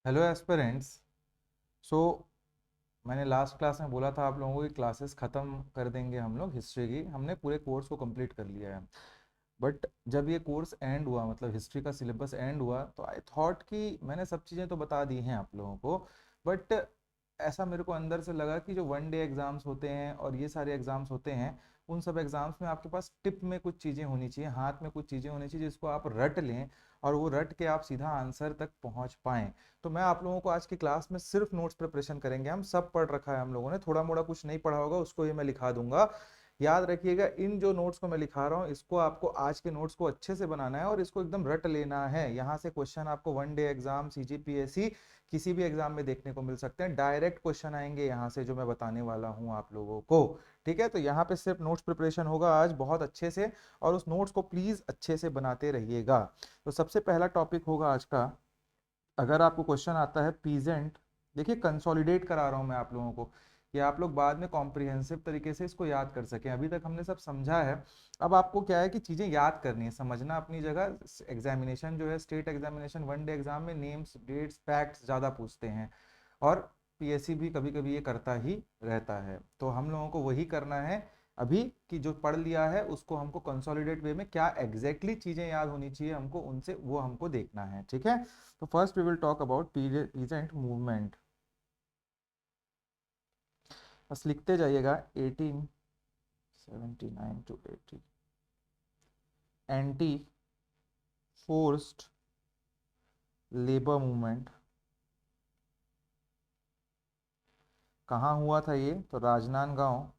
Hello aspirants. सो मैंने last class में बोला था आप लोगों को कि क्लासेस ख़त्म कर देंगे हम लोग हिस्ट्री की। हमने पूरे कोर्स को कंप्लीट कर लिया है। बट जब ये कोर्स एंड हुआ, मतलब हिस्ट्री का सिलेबस एंड हुआ, तो आई थॉट कि मैंने सब चीज़ें तो बता दी हैं आप लोगों को। बट ऐसा मेरे को अंदर से लगा कि जो वन डे एग्ज़ाम्स होते हैं और ये सारे एग्ज़ाम्स होते हैं, उन सब एग्ज़ाम्स में आपके पास टिप में कुछ चीज़ें होनी चाहिए, हाथ में कुछ चीज़ें होनी चाहिए जिसको आप रट लें और वो रट के आप सीधा आंसर तक पहुंच पाएं। तो मैं आप लोगों को आज की क्लास में सिर्फ नोट्स प्रिपरेशन करेंगे। हम सब पढ़ रखा है हम लोगों ने, थोड़ा मोड़ा कुछ नहीं पढ़ा होगा उसको ही मैं लिखा दूंगा। याद रखिएगा, इन जो नोट्स को मैं लिखा रहा हूँ इसको आपको आज के नोट्स को अच्छे से बनाना है और इसको एकदम रट लेना है। यहाँ से क्वेश्चन आपको वन डे एग्जाम, सीजीपीएससी, किसी भी एग्जाम में देखने को मिल सकते हैं। डायरेक्ट क्वेश्चन आएंगे यहाँ से जो मैं बताने वाला हूँ आप लोगों को। ठीक है, तो यहाँ पे सिर्फ नोट्स प्रिपरेशन होगा आज बहुत अच्छे से, और उस नोट्स को प्लीज अच्छे से बनाते रहिएगा। तो सबसे पहला टॉपिक होगा आज का, अगर आपको क्वेश्चन आता है पीजेंट। देखिए, कंसोलिडेट करा रहा हूं मैं आप लोगों को कि आप लोग बाद में कॉम्प्रिहेंसिव तरीके से इसको याद कर सकें। अभी तक हमने सब समझा है, अब आपको क्या है कि चीजें याद करनी है, समझना अपनी जगह। एग्जामिनेशन जो है, state examination one day exam में नेम्स, डेट्स, फैक्ट्स ज्यादा पूछते हैं, और पीएससी भी कभी कभी ये करता ही रहता है। तो हम लोगों को वही करना है अभी, कि जो पढ़ लिया है उसको हमको कंसोलिडेट वे में क्या एग्जैक्टली चीजें याद होनी चाहिए हमको, उनसे वो हमको देखना है। ठीक है, तो first we will talk about peasant movement. बस लिखते जाइएगा 1879 to 80। Anti forced labour movement. कहाँ हुआ था ये? तो राजनांदगांव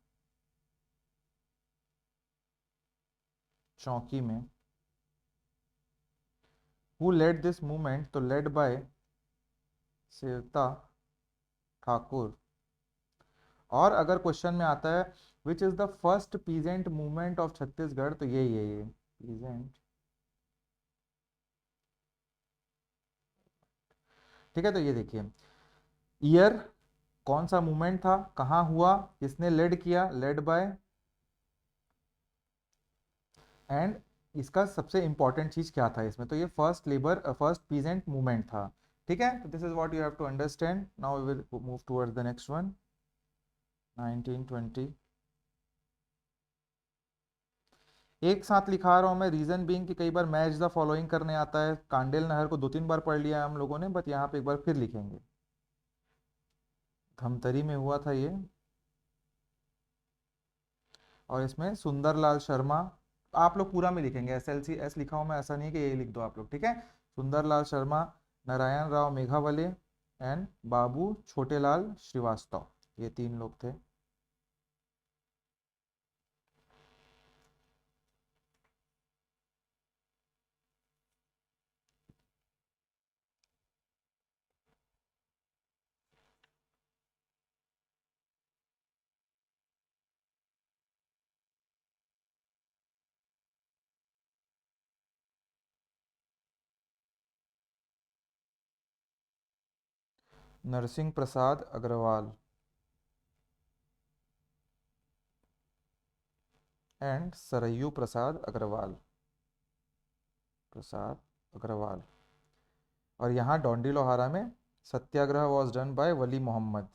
चौकी में। Who led this movement? तो लेड बाय सेवता ठाकुर। और अगर क्वेश्चन में आता है which is the first peasant movement of Chhattisgarh, तो यही है ये पीजेंट। ठीक है, तो ये देखिए, ईयर, कौन सा मूवमेंट था, कहाँ हुआ, किसने लेड किया, लेड बाय, एंड इसका सबसे इंपॉर्टेंट चीज क्या था इसमें, तो ये फर्स्ट पीजेंट मूवमेंट था। ठीक है, तो this is what you have to understand. Now we will move towards the next one, 1920। एक साथ लिखा रहा हूं मैं, रीजन बीइंग कि कई बार मैच द फॉलोइंग करने आता है। कांडेल नहर को दो तीन बार पढ़ लिया है हम लोगों ने, बट यहाँ पे एक बार फिर लिखेंगे। धमतरी में हुआ था ये, और इसमें सुंदरलाल शर्मा। आप लोग पूरा में लिखेंगे, एस एल सी एस लिखा हूं मैं, ऐसा नहीं कि यही लिख दो आप लोग। ठीक है, सुंदरलाल शर्मा, नारायण राव मेघावले एंड बाबू छोटेलाल श्रीवास्तव, ये तीन लोग थे। नरसिंह प्रसाद अग्रवाल एंड सरयू प्रसाद अग्रवाल, प्रसाद अग्रवाल। और यहाँ डोंडी लोहारा में satyagraha was done by Wali Mohammad.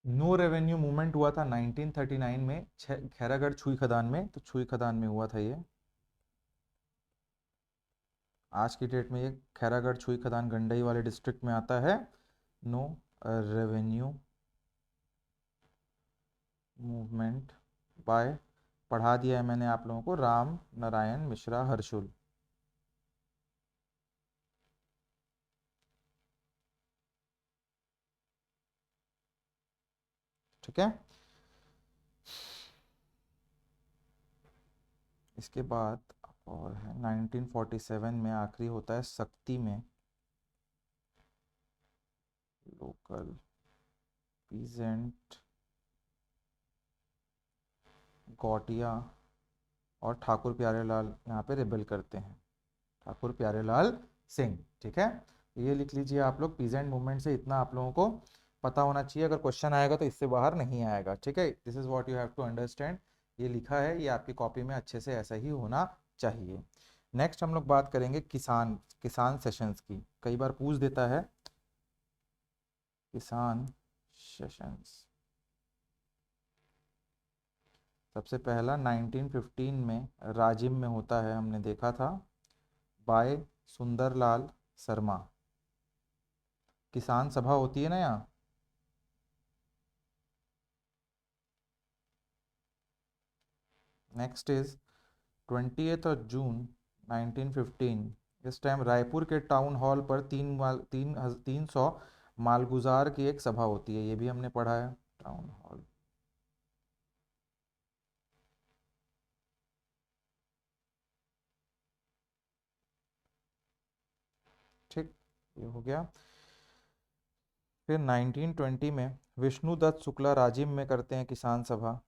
'No revenue movement हुआ था 1939 में, खैरागढ़ छुई खदान में, तो छुई खदान में हुआ था ये। आज की डेट में ये खैरागढ़ छुई खदान गंडई वाले डिस्ट्रिक्ट में आता है। नो रेवेन्यू मूवमेंट बाय, पढ़ा दिया है मैंने आप लोगों को, राम नारायण मिश्रा हर्षुल। ठीक है, इसके बाद और है 1947 में आखिरी होता है सक्ती में, लोकल पीजेंट गौटिया और ठाकुर प्यारेलाल यहाँ पे रिबेल करते हैं, ठाकुर प्यारेलाल सिंह। ठीक है, ये लिख लीजिए आप लोग, पीजेंट मूवमेंट से इतना आप लोगों को पता होना चाहिए, अगर क्वेश्चन आएगा तो इससे बाहर नहीं आएगा। ठीक है, this is what you have to understand. ये लिखा है, ये आपकी कॉपी में अच्छे से ऐसा ही होना चाहिए। नेक्स्ट हम लोग बात करेंगे किसान किसान सेशंस की, कई बार पूछ देता है किसान सेशंस। सबसे पहला 1915 में राजिम में होता है, हमने देखा था, बाय सुंदरलाल शर्मा। किसान सभा होती है ना यहाँ। नेक्स्ट इज 20 जून 1915। इस टाइम रायपुर के टाउन हॉल पर 300 मालगुजार की एक सभा होती है, ये भी हमने पढ़ा है, टाउन हॉल। ठीक, ये हो गया। फिर 1920 में विष्णुदत्त शुक्ला राजिम में करते हैं किसान सभा।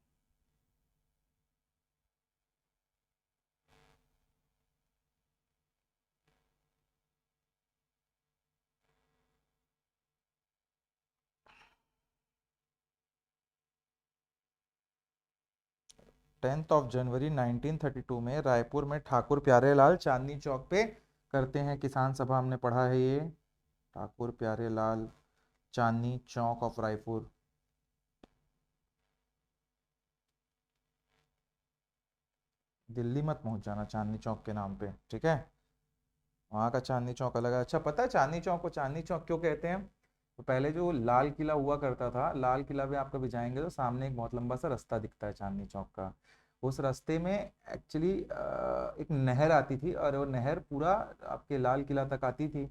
10 जनवरी 1932 में रायपुर में ठाकुर प्यारेलाल चांदनी चौक पे करते हैं किसान सभा, हमने पढ़ा है ये, ठाकुर प्यारेलाल चांदनी चौक ऑफ रायपुर। दिल्ली मत पहुंच जाना चांदनी चौक के नाम पे, ठीक है, वहाँ का चांदनी चौक अलग है। अच्छा, पता है चांदनी चौक को चांदनी चौक क्यों कहते हैं? तो पहले जो लाल किला हुआ करता था, लाल किला पे आप कभी जाएंगे तो सामने एक बहुत लंबा सा रास्ता दिखता है चांदनी चौक का। उस रास्ते में एक्चुअली एक नहर आती थी, और वो नहर पूरा आपके लाल किला तक आती थी।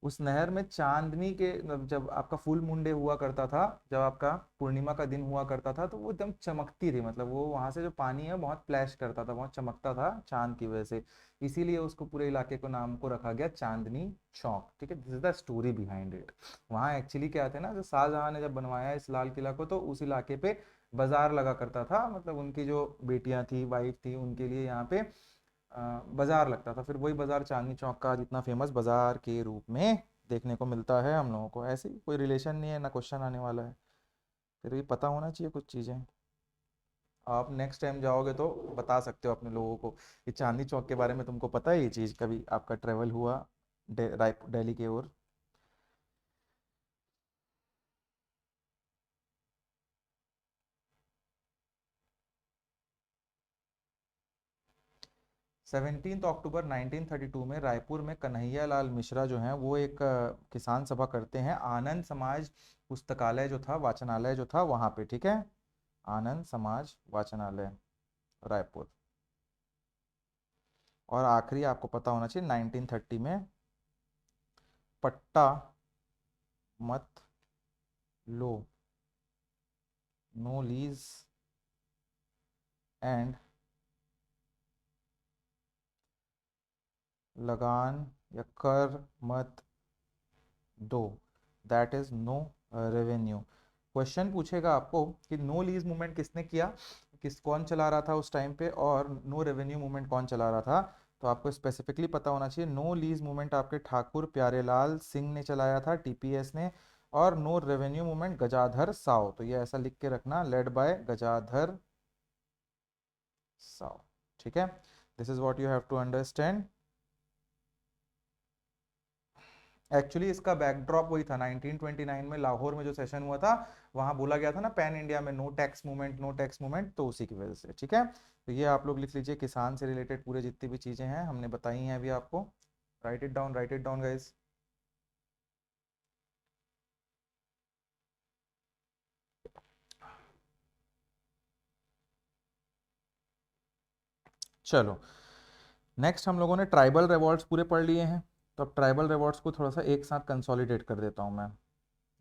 उस नहर में चांदनी के मतलब जब आपका फुल मून डे हुआ करता था, जब आपका पूर्णिमा का दिन हुआ करता था, तो वो एकदम चमकती थी, मतलब वो वहां से जो पानी है बहुत फ्लैश करता था, बहुत चमकता था चांद की वजह से। इसीलिए उसको पूरे इलाके को नाम को रखा गया चांदनी चौक। ठीक है, this is the story behind it. वहाँ एक्चुअली क्या थे ना, जो शाहजहां ने जब बनवाया इस लाल किला को, तो उस इलाके पे बाजार लगा करता था, मतलब उनकी जो बेटियां थी, वाइफ थी, उनके लिए यहाँ पे बाजार लगता था। फिर वही बाजार चांदनी चौक का जितना फेमस बाजार के रूप में देखने को मिलता है हम लोगों को। ऐसे ही कोई रिलेशन नहीं है, ना क्वेश्चन आने वाला है, फिर भी पता होना चाहिए कुछ चीज़ें। आप नेक्स्ट टाइम जाओगे तो बता सकते हो अपने लोगों को कि चांदनी चौक के बारे में तुमको पता है, ये चीज़ कभी आपका ट्रेवल हुआ रायपुर दिल्ली की ओर। 17 अक्टूबर 1932 में रायपुर में कन्हैया लाल मिश्रा जो हैं वो एक किसान सभा करते हैं, आनंद समाज पुस्तकालय जो था, वाचनालय जो था वहां पे। ठीक है, आनंद समाज वाचनालय रायपुर। और आखिरी आपको पता होना चाहिए, 1930 में पट्टा मत लो, नो लीज एंड लगान या कर मत दो, that is no revenue. Question पूछेगा आपको कि नो लीज मूवमेंट किसने किया, किस कौन चला रहा था उस टाइम पे, और नो रेवेन्यू मूवमेंट कौन चला रहा था। तो आपको स्पेसिफिकली पता होना चाहिए, नो लीज मूवमेंट आपके ठाकुर प्यारेलाल सिंह ने चलाया था, टीपीएस ने, और no revenue movement Gajadhar Sao. तो ये ऐसा लिख के रखना, लेड बाय गजाधर साव। ठीक है, this is what you have to understand. Actually इसका बैकड्रॉप वही था, 1929 में लाहौर में जो सेशन हुआ था, वहां बोला गया था ना पैन इंडिया में no tax movement, no tax movement, तो उसी की वजह से। ठीक है, तो ये आप लोग लिख लीजिए, किसान से रिलेटेड पूरे जितनी भी चीजें हैं हमने बताई हैं अभी आपको। Right it down, right it down guys. चलो, नेक्स्ट हम लोगों ने ट्राइबल रिवॉल्ट्स पूरे पढ़ लिए हैं, तो अब ट्राइबल रिवॉल्ट्स को थोड़ा सा एक साथ कंसोलिडेट कर देता हूँ मैं।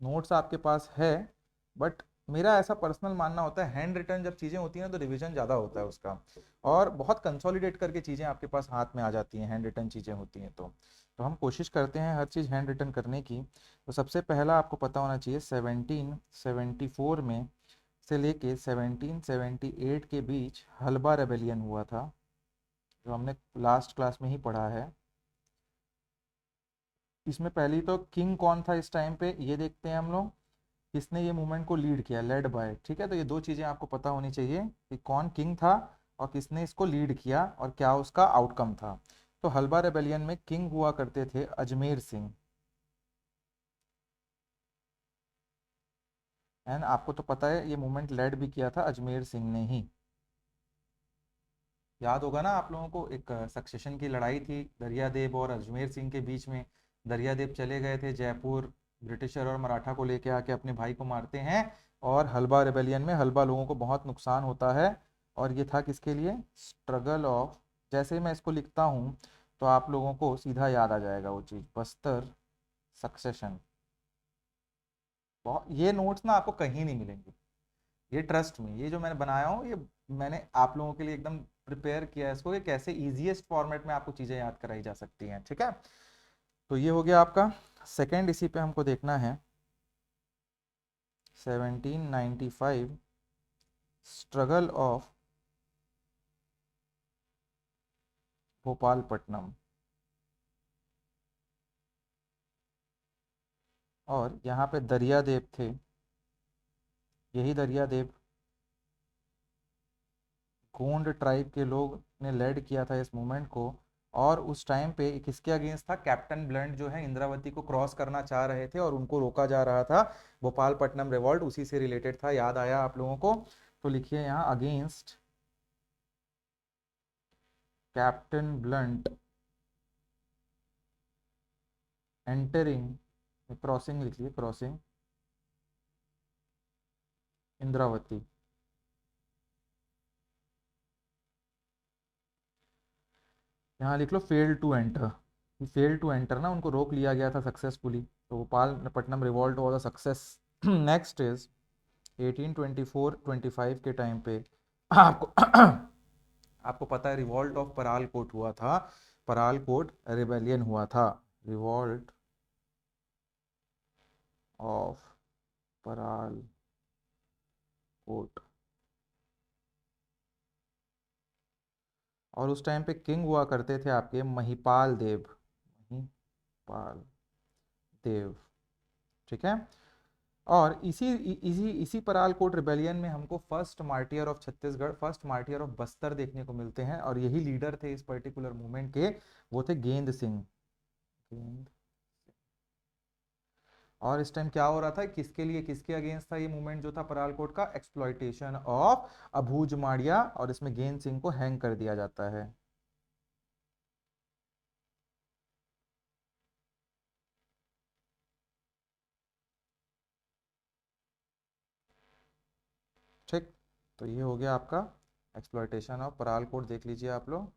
नोट्स आपके पास है, बट मेरा ऐसा पर्सनल मानना होता है, हैंड रिटन जब चीज़ें होती हैं ना तो रिवीजन ज़्यादा होता है उसका, और बहुत कंसोलिडेट करके चीज़ें आपके पास हाथ में आ जाती हैं, हैंड रिटन चीज़ें होती हैं तो हम कोशिश करते हैं हर चीज़ हैंड रिटन करने की। तो सबसे पहला आपको पता होना चाहिए, 1774 में से लेके 1778 के बीच हलबा रेबेलियन हुआ था। जो हमने लास्ट क्लास में ही पढ़ा है। इसमें पहली तो किंग कौन था इस टाइम पे ये देखते हैं हम लोग, किसने ये मूवमेंट को लीड किया, लेड बाय। ठीक है, तो ये दो चीज़ें आपको पता होनी चाहिए कि कौन किंग था और किसने इसको लीड किया और क्या उसका आउटकम था। तो हलबा रेबेलियन में किंग हुआ करते थे अजमेर सिंह। एंड आपको तो पता है ये मूवमेंट लेड भी किया था अजमेर सिंह ने ही। याद होगा ना आप लोगों को, एक सक्सेशन की लड़ाई थी दरियादेव और अजमेर सिंह के बीच में। दरियादेव चले गए थे जयपुर, ब्रिटिशर और मराठा को लेके आके अपने भाई को मारते हैं, और हलबा रेबेलियन में हलबा लोगों को बहुत नुकसान होता है। और ये था किसके लिए, स्ट्रगल ऑफ, जैसे ही मैं इसको लिखता हूँ तो आप लोगों को सीधा याद आ जाएगा वो चीज़, बस्तर सक्सेशन। बहुत ये नोट्स ना आपको कहीं नहीं मिलेंगे, ये ट्रस्ट में, ये जो मैंने बनाया हूँ ये मैंने आप लोगों के लिए एकदम प्रिपेयर किया है इसको कि कैसे इजीएस्ट फॉर्मेट में आपको चीज़ें याद कराई जा सकती हैं। ठीक है, तो ये हो गया आपका सेकंड। इसी पे हमको देखना है 1795 स्ट्रगल ऑफ भोपालपट्टनम। और यहाँ पे दरियादेव थे, यही दरियादेव गोंड ट्राइब के लोग ने लेड किया था इस मूवमेंट को। और उस टाइम पे किसके अगेंस्ट था, कैप्टन ब्लंट जो है इंद्रावती को क्रॉस करना चाह रहे थे और उनको रोका जा रहा था। भोपालपट्टनम रिवॉल्ट उसी से रिलेटेड था, याद आया आप लोगों को। तो लिखिए यहाँ against captain Blunt entering, crossing लिखिए, क्रॉसिंग इंद्रावती। यहाँ लिख लो fail to enter, fail to enter ना, उनको रोक लिया गया था सक्सेसफुली। तो Bhopalpatnam revolt was a success. Next is 1824-25 के टाइम पे आपको आपको पता है रिवॉल्ट ऑफ परालकोट हुआ था, परालकोट रिबेलियन हुआ था, रिवॉल्ट ऑफ परालकोट। और उस टाइम पे किंग हुआ करते थे आपके महिपाल देव, महिपाल देव। ठीक है, और इसी इसी परालकोट रिबेलियन में हमको first martyr of Chhattisgarh, first martyr of Bastar देखने को मिलते हैं, और यही लीडर थे इस पर्टिकुलर मूवमेंट के, वो थे गेंद सिंह। गेंद। और इस टाइम क्या हो रहा था, किसके लिए, किसके अगेंस्ट था ये मूवमेंट जो था परालकोट का, एक्सप्लॉइटेशन ऑफ अबूझ माड़िया, और इसमें गेंद सिंह को हैंग कर दिया जाता है। ठीक, तो ये हो गया आपका एक्सप्लॉइटेशन ऑफ परालकोट, देख लीजिए आप लोग,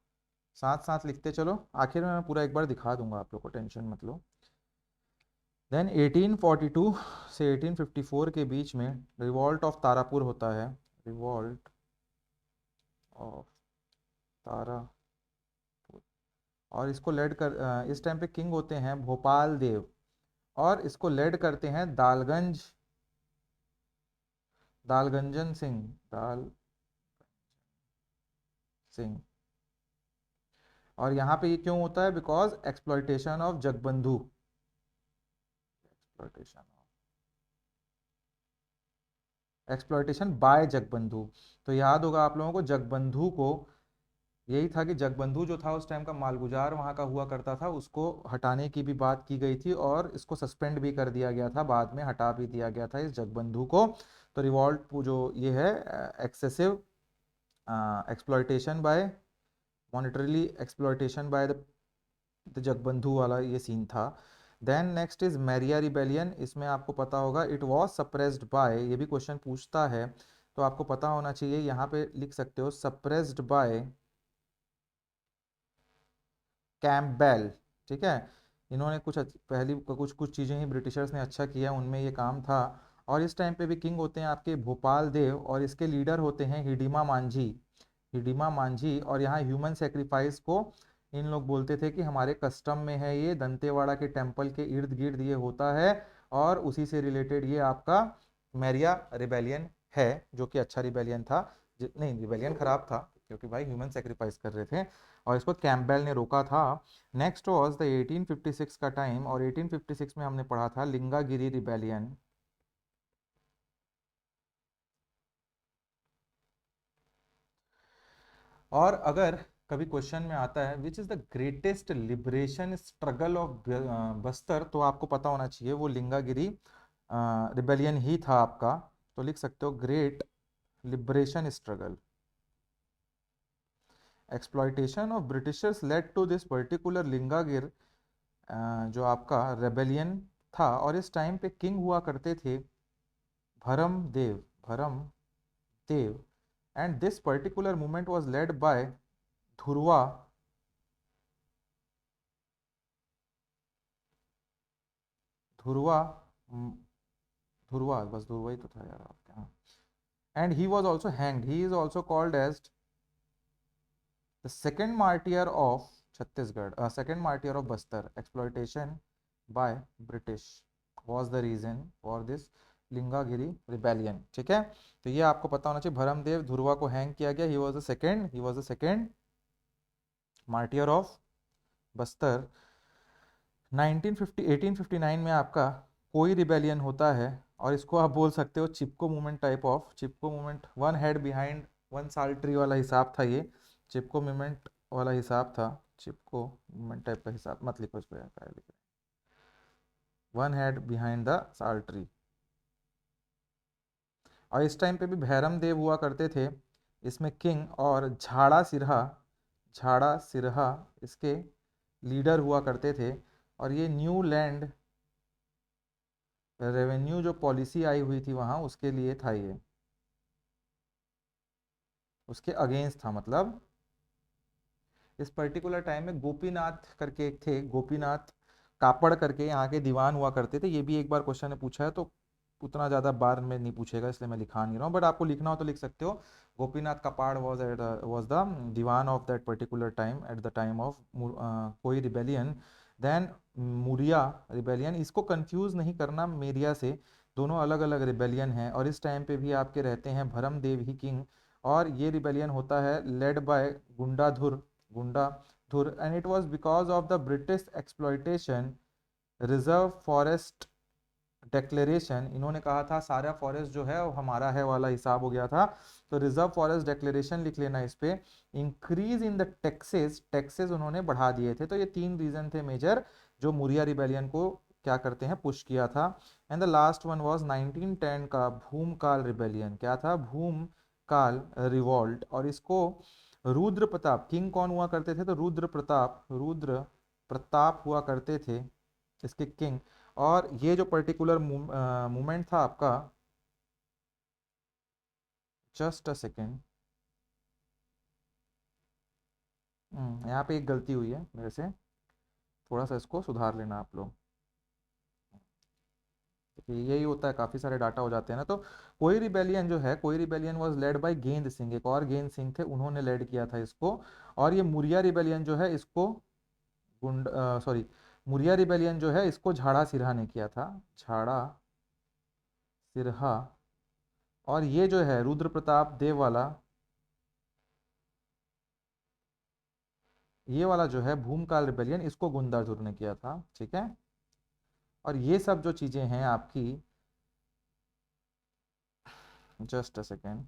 साथ साथ लिखते चलो, आखिर में मैं पूरा एक बार दिखा दूंगा आप लोग को, टेंशन मत लो। देन 1842 से 1854 के बीच में रिवॉल्ट ऑफ तारापुर होता है, रिवॉल्ट ऑफ तारापुर। और इसको लेड कर इस टाइम पे किंग होते हैं भोपाल देव, और इसको लेड करते हैं दालगंज, दालगंजन सिंह, दाल सिंह। और यहाँ पे ये क्यों होता है, because exploitation of Jagbandhu, exploitation, exploitation by Jagbandhu. तो याद होगा आप लोगों को जगबंधु को, यही था कि जगबंधु जो था उस टाइम का मालगुजार वहाँ का हुआ करता था, उसको हटाने की भी बात की गई थी और इसको सस्पेंड भी कर दिया गया था, बाद में हटा भी दिया गया था इस जगबंधु को। तो रिवॉल्ट जो ये है, excessive exploitation by, monetarily exploitation by the Jagbandhu वाला ये सीन था। Then next is Maria rebellion, इसमें आपको पता होगा इट वाज सप्रेस्ड बाय, ये भी क्वेश्चन पूछता है तो आपको पता होना चाहिए, यहाँ पे लिख सकते हो सप्रेस्ड बाय कैम्पबेल। ठीक है, इन्होंने पहली कुछ कुछ चीज़ें ही ब्रिटिशर्स ने अच्छा किया, उनमें ये काम था। और इस टाइम पे भी किंग होते हैं आपके भोपाल देव, और इसके लीडर होते हैं हिडिमा मांझी, हिडिमा मांझी। और यहाँ ह्यूमन सेक्रीफाइस को इन लोग बोलते थे कि हमारे कस्टम में है, ये दंतेवाड़ा के टेम्पल के इर्द गिर्द ये होता है, और उसी से रिलेटेड ये आपका मैरिया रिबेलियन है, जो कि अच्छा रिबेलियन था। नहीं, रिबेलियन खराब था, क्योंकि भाई ह्यूमन सेक्रीफाइस कर रहे थे और इसको कैम्पबेल ने रोका था। नेक्स्ट वाज द 1856 का टाइम, और 1856 में हमने पढ़ा था लिंगागिरी रिबेलियन। और अगर कभी क्वेश्चन में आता है which is the greatest liberation struggle of Bastar, तो आपको पता होना चाहिए वो लिंगागिरी रिबेलियन ही था आपका। तो लिख सकते हो great liberation struggle. Exploitation of Britishers led to this particular Lingagir जो आपका रेबेलियन था, और इस टाइम पे किंग हुआ करते थे Bharam Dev, Bharam Dev. And this particular movement was led by Dhurwa, Dhurwa, Dhurwa, बस धुरवा ही तो था यार आपके, हाँ। And he was also hanged, he is also called as the second martyr of Chhattisgarh, second martyr of Bastar. Exploitation by British was the reason for this Lingagiri rebellion. ठीक है, तो ये आपको पता होना चाहिए। भरमदेव धुरवा को हैंग किया गया, he was the second martyr of Bastar. 1950 1859 में आपका कोई रिबेलियन होता है, और इसको आप बोल सकते हो Chipko movement type of, Chipko movement, one head behind one sal tree वाला हिसाब था ये, चिपको मूवमेंट वाला हिसाब था। चिपको मूवमेंट टाइप का हिसाब मत लिखो इसको यार, क्या लिख रहे, वन हेड बिहाइंड द साल ट्री। और इस टाइम पे भी भैरम देव हुआ करते थे इसमें किंग, और झाड़ा सिरहा, झाड़ा सिरहा इसके लीडर हुआ करते थे। और ये न्यू लैंड रेवेन्यू जो पॉलिसी आई हुई थी वहाँ, उसके लिए था ये, उसके अगेंस्ट था मतलब। इस पर्टिकुलर टाइम में गोपीनाथ करके एक थे, गोपीनाथ कापड़ करके यहाँ के दीवान हुआ करते थे। ये भी एक बार क्वेश्चन ने पूछा है, तो उतना ज़्यादा बार में नहीं पूछेगा इसलिए मैं लिखा नहीं रहा हूँ, बट आपको लिखना हो तो लिख सकते हो। Gopinath Kapad was the diwan of that particular time at the time of कोई रिबेलियन। देन मुरिया रिबेलियन, इसको कंफ्यूज नहीं करना मेरिया से, दोनों अलग अलग रिबेलियन हैं। और इस टाइम पे भी आपके रहते हैं भरम देव ही किंग, और ये रिबेलियन होता है led by Gundadhur, Gundadhur. And it was because of the British exploitation reserve forest declaration. इन्होंने कहा था सारा फॉरेस्ट जो है वो हमारा है वाला हिसाब हो गया था, तो रिजर्व फॉरेस्ट डेक्लेरेशन लिख लेना इस पे। Increase in the taxes, taxes उन्होंने बढ़ा दिए थे। तो ये तीन रीजन थे मेजर जो मुरिया रिबेलियन को क्या करते हैं, पुश किया था। And the last one was 1910 का भूमकाल रिबेलियन। क्या था, भूमकाल रिवॉल्ट। और इसको रुद्र प्रताप, किंग कौन हुआ करते थे, तो रुद्र प्रताप, रुद्र प्रताप हुआ करते थे इसके किंग। और ये जो पर्टिकुलर मूवमेंट था आपका, जस्ट अ सेकेंड, यहाँ पे एक गलती हुई है मेरे से, थोड़ा सा इसको सुधार लेना आप लोग। देखिए यही होता है, काफ़ी सारे डाटा हो जाते हैं ना। तो कोई रिबेलियन जो है, कोई रिबेलियन वाज लेड बाय गेंद सिंह, एक और गेंद सिंह थे, उन्होंने लेड किया था इसको। और ये मुरिया रिबेलियन जो है इसको गुंड सॉरी, मुरिया रिबेलियन जो है इसको झाड़ा सिरहा ने किया था, झाड़ा सिरहा। और ये जो है रुद्र प्रताप देव वाला, ये वाला जो है भूमकाल रिबेलियन, इसको गुंडाधुर ने किया था। ठीक है, और ये सब जो चीजें हैं आपकी, जस्ट अ सेकेंड,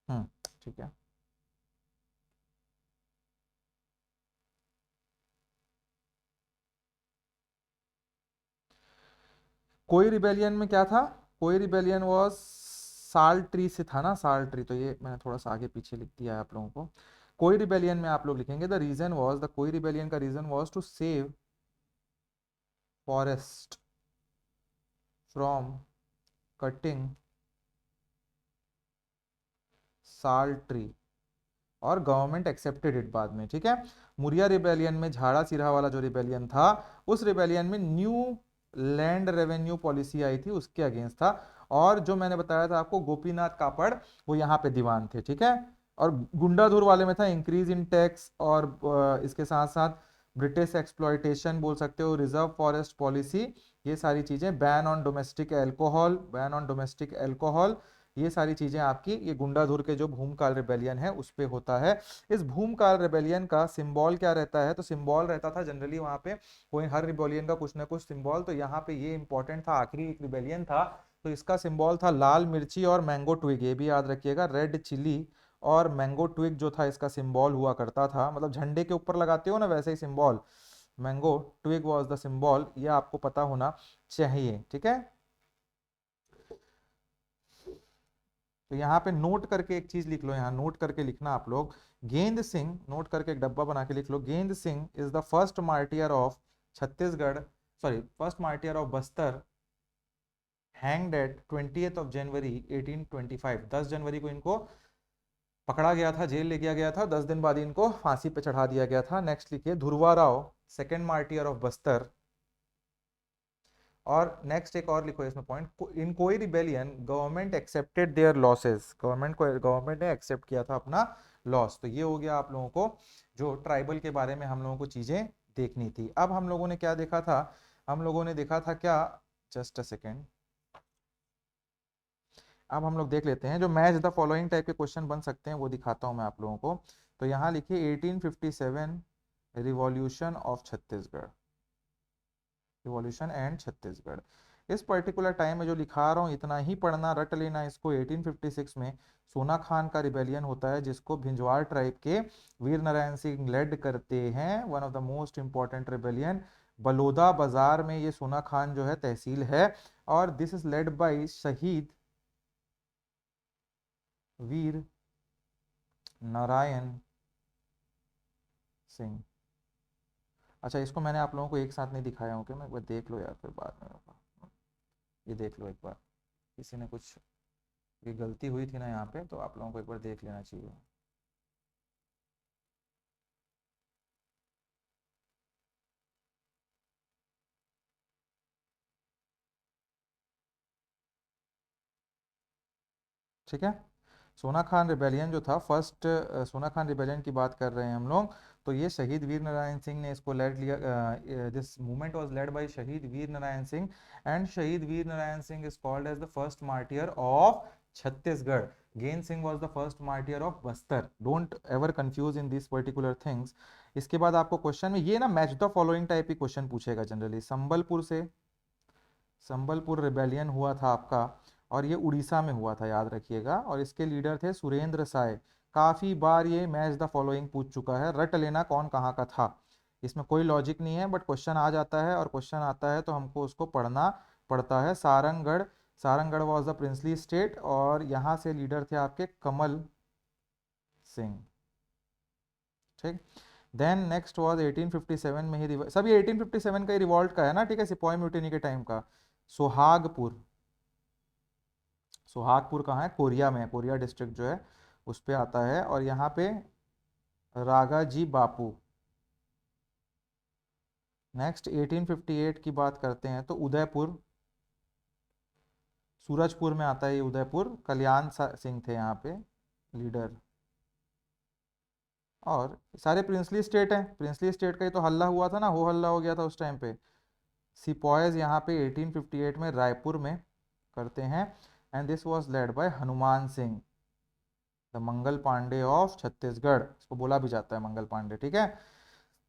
हम्म, ठीक है। कोई रिबेलियन में क्या था, कोई रिबेलियन वॉज साल ट्री से था ना, साल ट्री, तो ये मैंने थोड़ा सा आगे पीछे लिख दिया है आप लोगों को। कोई रिबेलियन में आप लोग लिखेंगे the reason was, the Koi rebellion का reason was to save forest from cutting sal tree, और गवर्नमेंट एक्सेप्टेड इट बाद में। ठीक है, मुरिया रिबेलियन में झाड़ा सिरहा वाला जो रिबेलियन था, उस रिबेलियन में न्यू लैंड रेवेन्यू पॉलिसी आई थी, उसके अगेंस्ट था। और जो मैंने बताया था आपको गोपीनाथ कापड़, वो यहाँ पे दीवान थे। ठीक है, और गुंडाधुर वाले में था इंक्रीज इन टैक्स, और इसके साथ साथ ब्रिटिश एक्सप्लॉइटेशन बोल सकते हो, रिजर्व फॉरेस्ट पॉलिसी, ये सारी चीजें, ban on domestic alcohol, ban on domestic alcohol, ये सारी चीजें आपकी ये गुंडाधुर के जो भूमकाल रिबेलियन है उस पे होता है। इस भूमकाल रिबेलियन का सिंबल क्या रहता है, तो सिंबल रहता था जनरली वहां पे, कोई हर रिबेलियन का कुछ ना कुछ सिंबल, तो यहाँ पे ये इंपॉर्टेंट था, आखिरी एक रिबेलियन था तो इसका सिंबल था लाल मिर्ची और मैंगो ट्विग, ये भी याद रखिएगा, रेड चिली और मैंगो ट्विग जो था इसका सिंबल हुआ करता था, मतलब झंडे के ऊपर लगाते हो ना वैसे ही symbol, mango twig was the symbol, ये आपको पता होना चाहिए, ठीक है। तो यहाँ पे नोट करके एक चीज लिख लो, यहाँ नोट करके लिखना आप लोग, गेंद सिंह, नोट करके एक डब्बा बना के लिख लो, Gend Singh is the first martyr of Chhattisgarh, sorry first martyr of Bastar, hanged at 20th of January 1825, 10 जनवरी को इनको पकड़ा गया था, जेल ले गया गया था, 10 दिन बाद इनको फांसी पे चढ़ा दिया गया था। नेक्स्ट लिखिए Dhruva Rao, second martyr of Bastar, और नेक्स्ट एक और लिखो इसमें पॉइंट, इन कोई rebellion government accepted their losses, government ने एक्सेप्ट किया था अपना लॉस। तो ये हो गया आप लोगों को जो ट्राइबल के बारे में हम लोगों को चीजें देखनी थी। अब हम लोगों ने क्या देखा था, हम लोगों ने देखा था क्या, जस्ट अ सेकेंड, अब हम लोग देख लेते हैं जो मैच द फॉलोइंग टाइप के क्वेश्चन बन सकते हैं वो दिखाता हूं मैं आप लोगों को। तो यहाँ लिखिए 1857 revolution of Chhattisgarh, revolution and Chhattisgarh, इस पर्टिकुलर टाइम में जो लिखा रहा हूँ इतना ही पढ़ना, रट लेना इसको। 1856 में सोना खान का रिबेलियन होता है जिसको भिंजवार ट्राइब के वीर नारायण सिंह लेड करते हैं, one of the most important rebellion. Baloda बाजार में ये सोना खान जो है तहसील है, और this is lead by Shaheed Veer Narayan Singh. अच्छा इसको मैंने आप लोगों को एक साथ नहीं दिखाया हूँ, कि मैं एक बार देख लो यार फिर बाद में, ये देख लो एक बार, किसी ने कुछ, ये गलती हुई थी ना यहाँ पे, तो आप लोगों को एक बार देख लेना चाहिए। ठीक है, सोना खान रिबेलियन जो था फर्स्ट, सोना खान रिबेलियन की बात कर रहे हैं हम लोग, तो ये शहीद वीर नारायण सिंह ने इसको लेड लिया, this movement was led by Shaheed Veer Narayan Singh, and Shaheed Veer Narayan Singh is called as the first martyr of Chhattisgarh. Gend Singh was the first martyr of Bastar, don't ever confuse in this particular things. इसके बाद आपको क्वेश्चन में ये ना मैच द फॉलोइंग टाइप की question पूछेगा generally, Sambalpur से, Sambalpur rebellion हुआ था आपका, और ये उड़ीसा में हुआ था याद रखिएगा, और इसके लीडर थे सुरेंद्र साय। काफी बार ये मैच द फॉलोइंग पूछ चुका है, रट लेना कौन कहाँ का था, इसमें कोई लॉजिक नहीं है, बट क्वेश्चन आ जाता है, और क्वेश्चन आता है तो हमको उसको पढ़ना पड़ता है। Sarangarh, Sarangarh was the princely state, और यहाँ से लीडर थे आपके कमल सिंह, ठीक। देन नेक्स्ट वाज 1857 में ही सब ये 1857 का ही रिवॉल्ट का है ना, ठीक है, सिपाही म्यूटिनी के टाइम का। सोहागपुर, सोहागपुर कहाँ है, कोरिया में, कोरिया डिस्ट्रिक्ट जो है उस पे आता है, और यहाँ पे रागाजी बापू। नेक्स्ट 1858 की बात करते हैं तो उदयपुर, सूरजपुर में आता है ये उदयपुर, कल्याण सिंह थे यहाँ पे लीडर। और सारे प्रिंसली स्टेट हैं, प्रिंसली स्टेट का ही तो हल्ला हुआ था ना, हो हल्ला हो गया था उस टाइम पे। सिपॉयज यहाँ पे 1858 में रायपुर में करते हैं, and this was led by Hanuman Singh, the Mangal Pandey of Chhattisgarh, इसको बोला भी जाता है मंगल पांडे, ठीक है।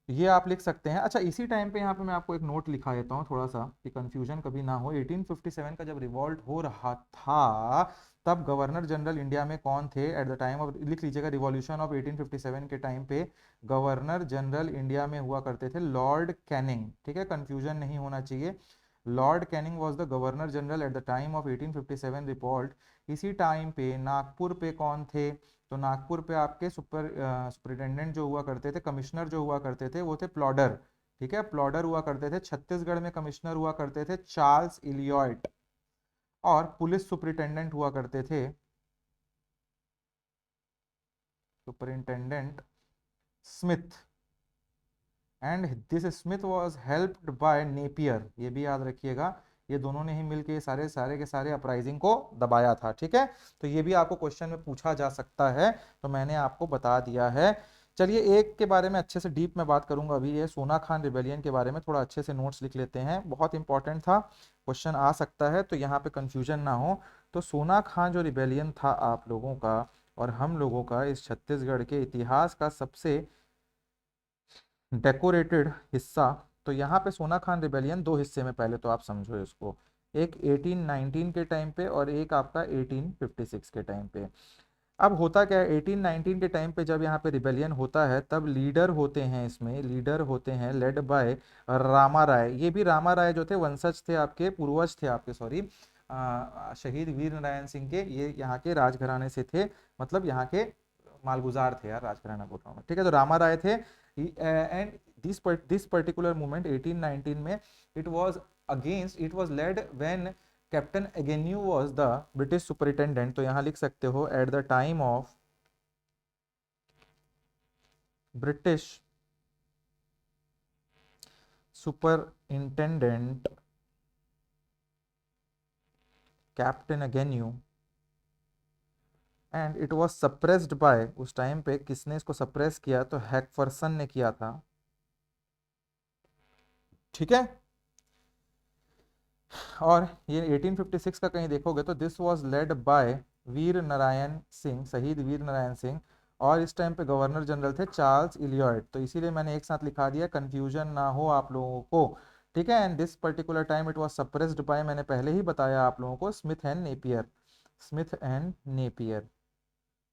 ये आप लिख सकते हैं। अच्छा इसी टाइम पे यहाँ पे मैं आपको एक नोट लिखा देता हूँ थोड़ा सा, कि कंफ्यूजन कभी ना हो। 1857 का जब रिवॉल्ट हो रहा था तब गवर्नर जनरल इंडिया में कौन थे एट द टाइम ऑफ, लिख लीजिएगा, रिवॉल्यूशन ऑफ 1857 के टाइम पे गवर्नर जनरल इंडिया में हुआ करते थे लॉर्ड कैनिंग, ठीक है, कंफ्यूजन नहीं होना चाहिए। Lord Canning was the governor general eight the time of 1857 revolt. इसी टाइम पे नागपुर पे कौन थे, तो नागपुर पे आपके सुपरिटेंडेंट जो हुआ करते थे, कमिश्नर जो हुआ करते थे वो थे प्लॉडर, ठीक है, प्लॉडर हुआ करते थे। छत्तीसगढ़ में कमिश्नर हुआ करते थे चार्ल्स इलियॉट, और पुलिस सुपरिटेंडेंट हुआ करते थे superintendent Smith, and this Smith was helped bye Napier, ये भी याद रखिएगा, ये दोनों ने ही मिलके सारे सारे के सारे अपराइजिंग को दबाया था, ठीक है। तो ये भी आपको क्वेश्चन में पूछा जा सकता है, तो मैंने आपको बता दिया है। चलिए एक के बारे में अच्छे से डीप में बात करूंगा अभी, ये सोना खान रिबेलियन के बारे में थोड़ा अच्छे से नोट्स लिख लेते हैं, बहुत इंपॉर्टेंट था, क्वेश्चन आ सकता है, तो यहाँ पे कंफ्यूजन ना हो। तो सोना खां जो रिबेलियन था आप लोगों का और हम लोगों का इस छत्तीसगढ़ के इतिहास का सबसे डेकोरेटेड हिस्सा, तो यहाँ पे सोना खान रिबेलियन दो हिस्से में, पहले तो आप समझो इसको, एक 1819 के टाइम पे और एक आपका 1856 के टाइम पे। अब होता क्या है, 1819 के टाइम पे जब यहाँ पे रिबेलियन होता है तब लीडर होते हैं, इसमें लीडर होते हैं लेड बाय रामा राय। ये भी रामा राय जो थे वंशज थे आपके, पूर्वज थे आपके, सॉरी, शहीद वीर नारायण सिंह के, ये यहाँ के राजघराने से थे, मतलब यहाँ के मालगुजार थे यार, राजघराना बोल रहा हूँ मैं, ठीक है। तो रामा राय थे एंड दिस पर्टिकुलर मूवमेंट 1819 में it was led when captain Agnew was the British superintendent. तो यहां लिख सकते हो at the time of British superintendent captain Agnew and it was suppressed by, उस टाइम पे किसने इसको सप्रेस किया, तो हैकफरसन ने किया था, ठीक है। और ये 1856 का कहीं देखोगे तो दिस वाज लेड बाय वीर नारायण सिंह, शहीद वीर नारायण सिंह, और इस टाइम पे गवर्नर जनरल थे चार्ल्स इलियट। तो इसीलिए मैंने एक साथ लिखा दिया, कंफ्यूजन ना हो आप लोगों को, ठीक है। And this particular time it was suppressed bye, मैंने पहले ही बताया आप लोगों को, Smith and Napier, Smith and Napier,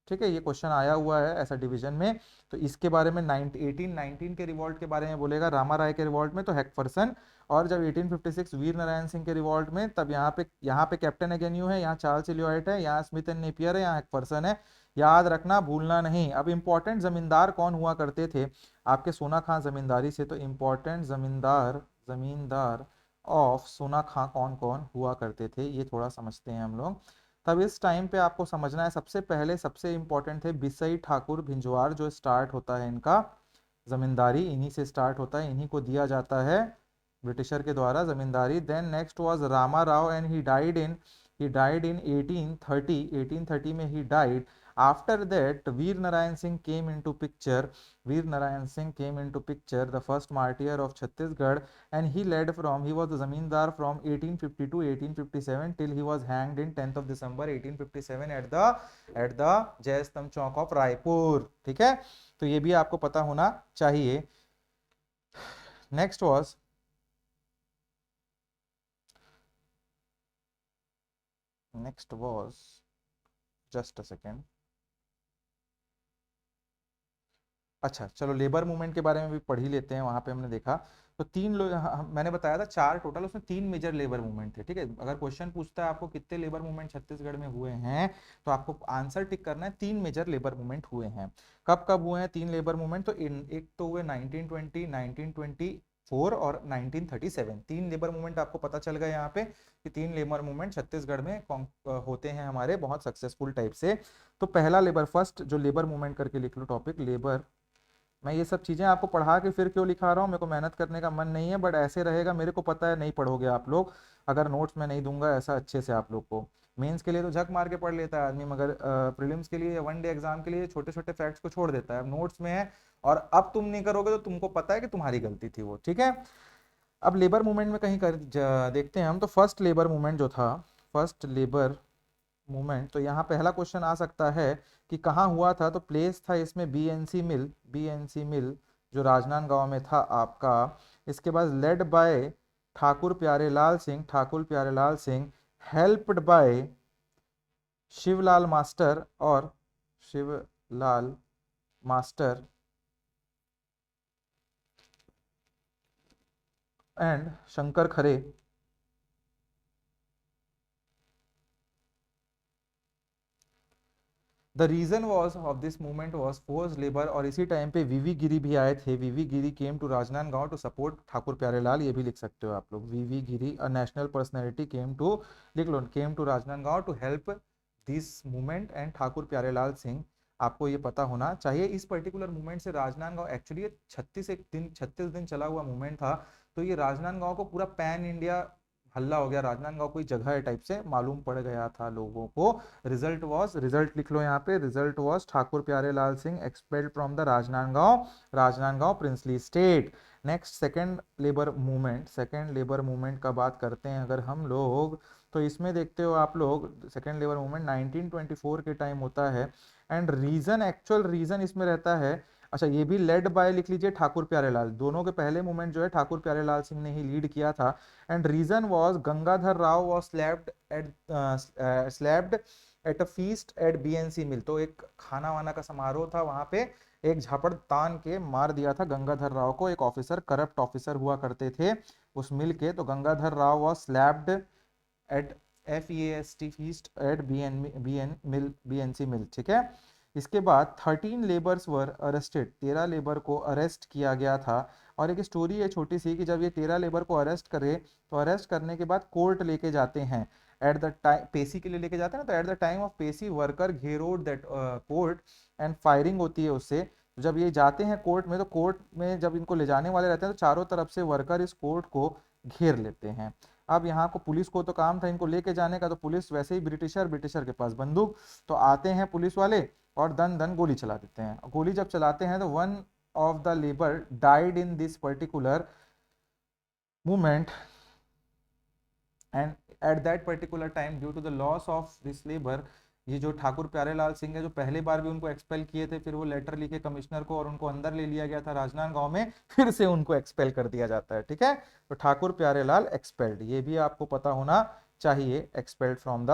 ठीक है। ये क्वेश्चन आया हुआ है ऐसा डिवीजन में। तो इसके बारे में 1819 के रिवॉल्ट के बारे में बोलेगा, रामा राय के रिवॉल्ट में तो हैकफरसन, और जब 1856 वीर नारायण सिंह के रिवॉल्ट में, तब यहाँ पे कैप्टन एगेन्यू है, यहाँ चार्ल्स इलियट है, यहाँ स्मिथ एंड नेपियर है, यहाँ हैकफरसन है, याद रखना, भूलना नहीं। अब इंपॉर्टेंट जमींदार कौन हुआ करते थे आपके सोना खां जमींदारी से, तो इंपॉर्टेंट जमींदार जमींदार ऑफ सोना खां कौन कौन हुआ करते थे, ये थोड़ा समझते हैं हम लोग। तब इस टाइम पे आपको समझना है, सबसे पहले सबसे इंपॉर्टेंट थे बिसई ठाकुर भिंजवार, जो स्टार्ट होता है इनका जमींदारी, इन्हीं से स्टार्ट होता है, इन्हीं को दिया जाता है ब्रिटिशर के द्वारा जमींदारी। Then next was Rama Rao and he died in 1830 में he died. After that Veer Narayan Singh came into picture, Veer Narayan Singh came into picture, the first martyr of Chhattisgarh, and he was the zamindar from 1850 to 1857 till he was hanged in 10th of December 1857 at the जय स्तंभ चौक of Raipur, ठीक है। तो ये भी आपको पता होना चाहिए। Next was just a second, अच्छा चलो लेबर मूवमेंट के बारे में भी पढ़ ही लेते हैं। वहां पे हमने देखा तो तीन लोग, मैंने बताया था चार टोटल, उसमें तीन मेजर लेबर मूवमेंट थे, ठीक है। अगर क्वेश्चन पूछता है आपको कितने लेबर मूवमेंट छत्तीसगढ़ में हुए हैं, तो आपको आंसर टिक करना है, तीन मेजर लेबर मूवमेंट हुए हैं। कब कब हुए हैं तीन लेबर मूवमेंट, तो एक तो हुए 1920, 1924 और 1937, तीन लेबर मूवमेंट आपको पता चल गया यहाँ पे कि तीन लेबर मूवमेंट छत्तीसगढ़ में होते हैं हमारे बहुत सक्सेसफुल टाइप से। तो पहला लेबर, फर्स्ट जो लेबर मूवमेंट करके लिख लो टॉपिक लेबर। मैं ये सब चीज़ें आपको पढ़ा के फिर क्यों लिखा रहा हूँ, मेरे को मेहनत करने का मन नहीं है, बट ऐसे रहेगा, मेरे को पता है नहीं पढ़ोगे आप लोग अगर नोट्स में नहीं दूंगा ऐसा अच्छे से आप लोग को। मेंस के लिए तो झक मार के पढ़ लेता है आदमी, मगर प्रीलिम्स के लिए या वन डे एग्जाम के लिए छोटे छोटे फैक्ट्स को छोड़ देता है। अब नोट्स में है और अब तुम नहीं करोगे तो तुमको पता है कि तुम्हारी गलती थी वो, ठीक है। अब लेबर मूवमेंट में कहीं देखते हैं हम, तो फर्स्ट लेबर मूवमेंट जो था, फर्स्ट लेबर मूवमेंट, तो यहाँ पहला क्वेश्चन आ सकता है कि कहाँ हुआ था, तो प्लेस था इसमें बीएनसी मिल जो राजनांदगांव में था आपका। इसके बाद led by Thakur Pyarelal Singh helped by Shivlal master और Shivlal master and Shankar Khare. The reason was of this movement was force labour, और इसी टाइम पे वीवी गिरी भी आए थे। V V Giri came to Rajnandgaon to support Thakur Pyarelal, ये भी लिख सकते हो आप लोग, V V Giri a national personality came to, लिख लो, came to Rajnandgaon to help this movement and Thakur Pyarelal Singh. आपको ये पता होना चाहिए। इस पर्टिकुलर मूवमेंट से राजनांदगांव एक्चुअली 36 दिन चला हुआ मूवमेंट था। तो ये राजनांदगांव को पूरा पैन इंडिया हल्ला हो गया, राजनांदगांव कोई जगह है टाइप से मालूम पड़ गया था लोगों को। रिजल्ट लिख लो यहाँ पे, result was Thakur Pyarelal Singh expelled from the Rajnandgaon princely state. Next second labour movement का बात करते हैं अगर हम लोग, तो इसमें देखते हो आप लोग सेकेंड लेबर मूवमेंट 1924 के टाइम होता है। एंड रीजन, एक्चुअल रीजन इसमें रहता है, अच्छा ये भी लेड बाय लिख लीजिए ठाकुर प्यारेलाल, दोनों के पहले मूवमेंट जो है ठाकुर प्यारेलाल सिंह ने ही लीड किया था। And reason was Gangadhar Rao was stabbed at a feast at BNC mill. तो एक खाना वाना का समारोह था वहां पे, एक झापड़ तान के मार दिया था गंगाधर राव को, एक ऑफिसर, करप्ट ऑफिसर हुआ करते थे उस मिल के। तो Gangadhar Rao was stabbed at FEAST feast at BNC mill, ठीक है। इसके बाद 13 लेबर्स वर अरेस्टेड, 13 लेबर को अरेस्ट किया गया था। और एक स्टोरी है छोटी सी कि जब ये 13 लेबर को अरेस्ट करे तो अरेस्ट करने के बाद कोर्ट लेके जाते हैं, एट द टाइम पेशी के लिए लेके जाते हैं ना, तो एट द टाइम ऑफ पेशी worker gheraoed that court and firing होती है उससे। तो जब ये जाते हैं कोर्ट में, तो कोर्ट में जब इनको ले जाने वाले रहते हैं तो चारों तरफ से वर्कर इस कोर्ट को घेर लेते हैं। अब यहाँ को पुलिस को तो काम था इनको लेके जाने का, तो पुलिस वैसे ही ब्रिटिशर, ब्रिटिशर के पास बंदूक, तो आते हैं पुलिस वाले और दन दन गोली चला देते हैं। गोली जब चलाते हैं तो one of the labour died in this particular movement and at that particular time due to the loss of this labour, ये जो ठाकुर प्यारेलाल सिंह है जो पहले बार भी उनको एक्सपेल किए थे, फिर वो लेटर लिखे कमिश्नर को और उनको अंदर ले लिया गया था राजनांदगांव में, फिर से उनको एक्सपेल कर दिया जाता है, ठीक है। तो ठाकुर प्यारेलाल एक्सपेल्ड, ये भी आपको पता होना चाहिए, expelled from the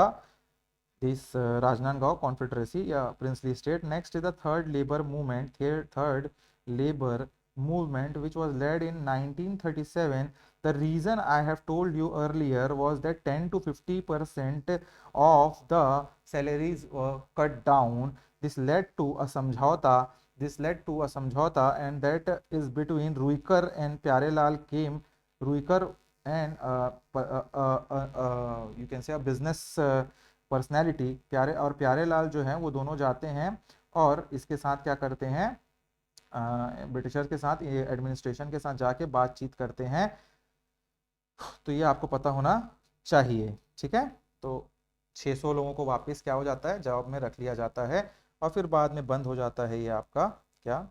this Rajnandgaon confederacy या princely state. Next is the third labour movement, third labour movement which was led in 1937. The reason I have told you earlier was that 10 to 50% of the salaries were cut down. This led to a samjhauta, and that is between Ruikar and Pyarelal came. Ruikar and you can say a business personality, प्यारे और प्यारेलाल जो हैं वो दोनों जाते हैं और इसके साथ क्या करते हैं, ब्रिटिशर्स के साथ, ये एडमिनिस्ट्रेशन के साथ जाके बातचीत करते हैं। तो ये आपको पता होना चाहिए, ठीक है। तो 600 लोगों को वापस क्या हो जाता है, जॉब में रख लिया जाता है और फिर बाद में बंद हो जाता है ये आपका क्या,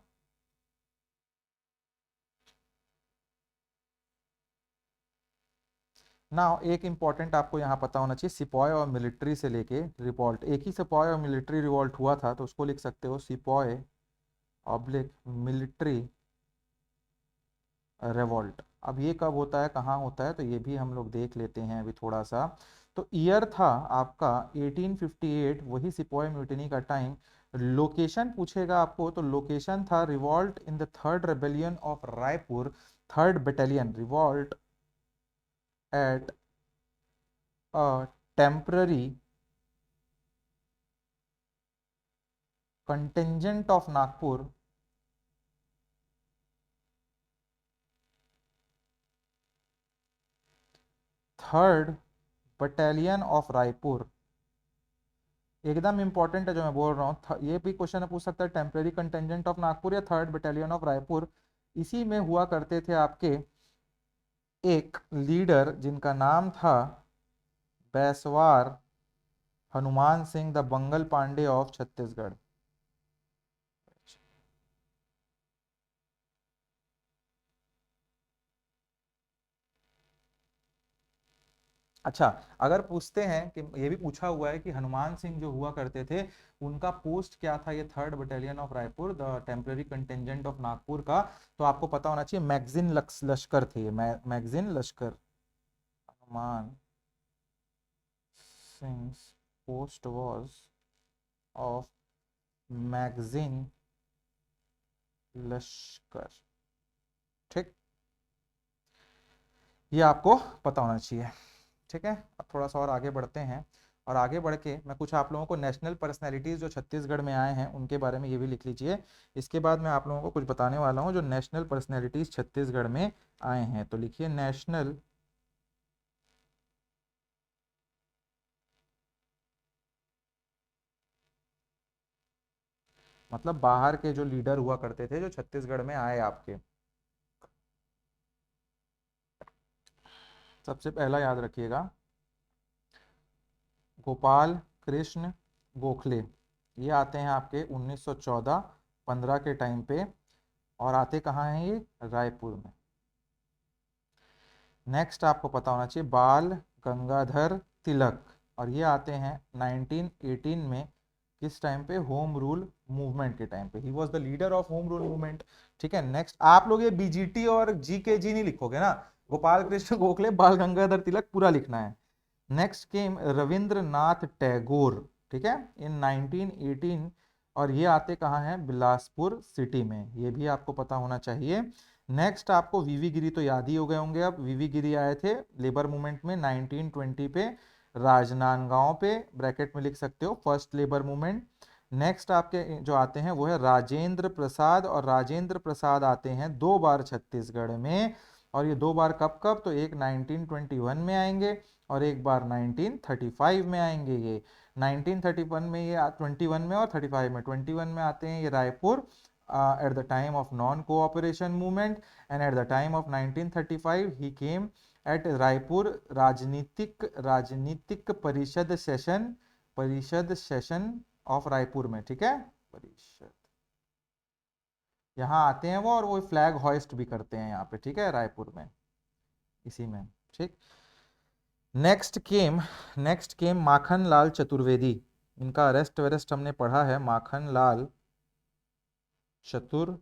ना। एक इंपॉर्टेंट आपको यहाँ पता होना चाहिए, सिपॉय और मिलिट्री से लेके रिवॉल्ट, एक ही सिपॉय और मिलिट्री रिवॉल्ट हुआ था, तो उसको लिख सकते हो सिपॉय ऑब्लिक मिलिट्री रेवॉल्ट। अब ये कब होता है, कहाँ होता है, तो ये भी हम लोग देख लेते हैं अभी थोड़ा सा। तो ईयर था आपका 1858, वही सिपॉय म्यूटिनी का टाइम। लोकेशन पूछेगा आपको, तो लोकेशन था revolt in the third rebellion of Raipur, third battalion revolt at a temporary contingent of Nagpur, third battalion of Raipur. एकदम इंपॉर्टेंट है जो मैं बोल रहा हूँ, ये भी क्वेश्चन पूछ सकता है, टेम्परेरी कंटेंजेंट ऑफ नागपुर या थर्ड बटालियन ऑफ रायपुर। इसी में हुआ करते थे आपके एक लीडर जिनका नाम था बैसवार हनुमान सिंह द बंगल पांडे ऑफ छत्तीसगढ़। अच्छा, अगर पूछते हैं कि ये भी पूछा हुआ है कि हनुमान सिंह जो हुआ करते थे उनका पोस्ट क्या था, ये third battalion of Raipur the temporary contingent of Nagpur का, तो आपको पता होना चाहिए मैगजीन लश्कर थे ये, magazine Lashkar. Hanuman Singh post was of magazine लश्कर, ठीक, ये आपको पता होना चाहिए, ठीक है। अब थोड़ा सा और आगे बढ़ते हैं, और आगे बढ़ के मैं कुछ आप लोगों को नेशनल पर्सनैलिटीज जो छत्तीसगढ़ में आए हैं उनके बारे में ये भी लिख लीजिए। इसके बाद मैं आप लोगों को कुछ बताने वाला हूँ जो नेशनल पर्सनैलिटीज छत्तीसगढ़ में आए हैं, तो लिखिए नेशनल मतलब बाहर के जो लीडर हुआ करते थे जो छत्तीसगढ़ में आए आपके। सबसे पहला याद रखिएगा गोपाल कृष्ण गोखले, ये आते हैं आपके 1914-15 के टाइम पे, और आते कहाँ हैं ये, रायपुर में। नेक्स्ट आपको पता होना चाहिए बाल गंगाधर तिलक, और ये आते हैं 1918 में, किस टाइम पे, होम रूल मूवमेंट के टाइम पे, he was the leader of home rule movement. ठीक है, नेक्स्ट आप लोग ये बीजीटी और जी के जी नहीं लिखोगे ना, गोपाल कृष्ण गोखले बाल गंगाधर तिलक पूरा लिखना है। नेक्स्ट केम रविंद्रनाथ टैगोर, ठीक है, इन 1918, और ये आते कहाँ हैं, बिलासपुर सिटी में, ये भी आपको पता होना चाहिए। नेक्स्ट आपको वीवी गिरी तो याद ही हो गए होंगे, अब वीवी गिरी आए थे लेबर मूवमेंट में 1920 पे, राजनांदगांव पे, ब्रैकेट में लिख सकते हो फर्स्ट लेबर मूवमेंट। नेक्स्ट आपके जो आते हैं वो है राजेंद्र प्रसाद, और राजेंद्र प्रसाद आते हैं 2 बार छत्तीसगढ़ में, और ये 2 बार कब कब, तो एक 1921 में आएंगे और एक बार 1935 में आएंगे। ये 1931 में, ये 21 में और 35 में, 21 में आते हैं ये Raipur eight the time of non cooperation movement, and eight the time of 1935 he came at Raipur राजनीतिक परिषद सेशन ऑफ रायपुर में, ठीक है, परिषद, यहाँ आते हैं वो, और वो फ्लैग हॉइस्ट भी करते हैं यहाँ पे, ठीक है, रायपुर में, इसी में, ठीक। नेक्स्ट केम माखन लाल चतुर्वेदी, इनका अरेस्ट वेरेस्ट हमने पढ़ा है, माखन लाल चतुर्वेदी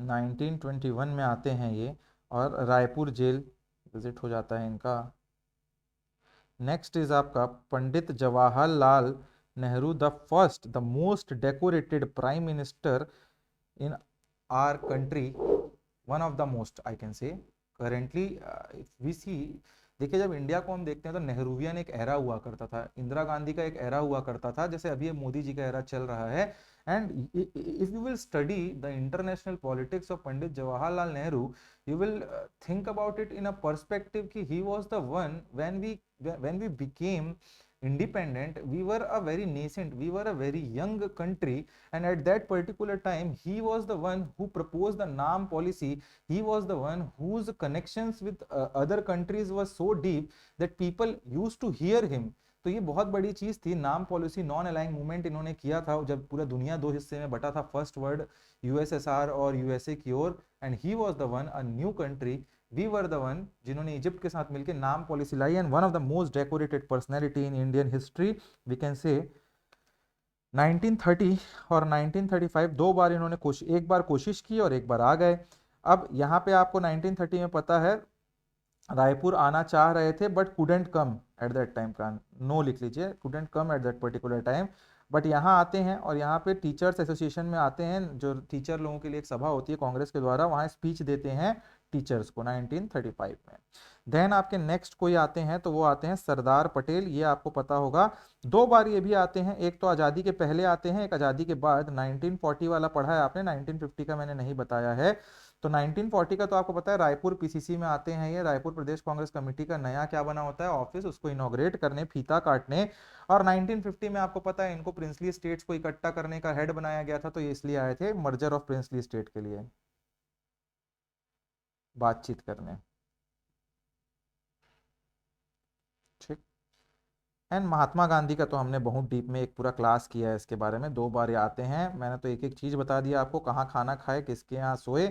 1921 में आते हैं ये, और रायपुर जेल विजिट हो जाता है इनका। नेक्स्ट इज आपका Pandit Jawaharlal Nehru, the first the most decorated prime minister in our country, one of the most I can say currently, if we see, देखिए जब इंडिया को हम देखते हैं तो नेहरूवियन एक एरा हुआ करता था, इंदिरा गांधी का एक एरा हुआ करता था, जैसे अभी मोदी जी का एरा चल रहा है। And if you will study the international politics of Pandit Jawaharlal Nehru, you will think about it in a perspective कि he was the one when we became independent, we were a very nascent, we were a very young country, and at that particular time he was the one who proposed the NAM policy, he was the one whose connections with other countries was so deep that people used to hear him। तो ये बहुत बड़ी चीज थी, नाम policy, non अलाइंग movement इन्होंने किया था जब पूरा दुनिया 2 हिस्से में बटा था, फर्स्ट वर्ल्ड यूएसएसआर और यूएसए की ओर, and he was the one, a new country, we were the one जिन्होंने इजिप्ट के साथ मिलकर नाम पॉलिसी लाई, and one of the most decorated personality in Indian history we can say. 1930 और 1935 2 बार इन्होंने एक बार कोशिश की और एक बार आ गए। अब यहाँ पे आपको 1930 में पता है रायपुर आना चाह रहे थे but couldn't come at that time, का नो लिख लीजिए, couldn't come eight that particular time, but यहाँ आते हैं और यहाँ पे टीचर्स एसोसिएशन में आते हैं, जो टीचर लोगों के लिए एक सभा होती है कांग्रेस के द्वारा, वहाँ स्पीच देते हैं टीचर्स को 1935 में। देन आपके नेक्स्ट कोई आते हैं तो वो आते हैं सरदार पटेल, ये आपको पता होगा, 2 बार ये भी आते हैं, एक तो आज़ादी के पहले आते हैं, एक आज़ादी के बाद। 1940 वाला पढ़ा है आपने, 1950 का मैंने नहीं बताया है। तो 1940 का तो आपको पता है, रायपुर पीसीसी में आते हैं ये, रायपुर प्रदेश कांग्रेस कमेटी का नया क्या बना होता है ऑफिस, उसको इनॉग्रेट करने, फीता काटने। और 1950 में आपको पता है इनको प्रिंसली स्टेट्स को इकट्ठा करने का हेड बनाया गया था, तो ये इसलिए आए थे मर्जर ऑफ प्रिंसली स्टेट के लिए बातचीत करने, ठीक। एंड महात्मा गांधी का तो हमने बहुत डीप में एक पूरा क्लास किया है इसके बारे में, 2 बार ये आते हैं, मैंने तो एक एक चीज बता दिया आपको, कहाँ खाना खाए, किसके यहाँ सोए,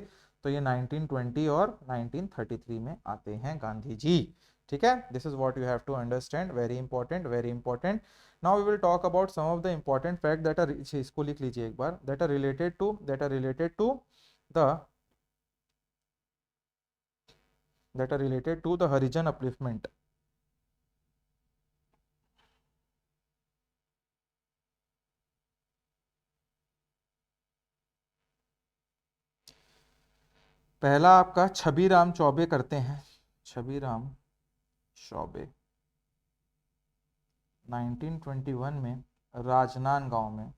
तो ये 1920 और 1933 में आते हैं गांधी जी, ठीक है। This is what you have to understand, very important, very important. Now we will talk about some of the important fact that are, इसको लिख लीजिए एक बार, that are related to the Harijan upliftment. पहला आपका छबीराम चौबे करते हैं, छबीराम चौबे 1921 में राजनांदगांव में,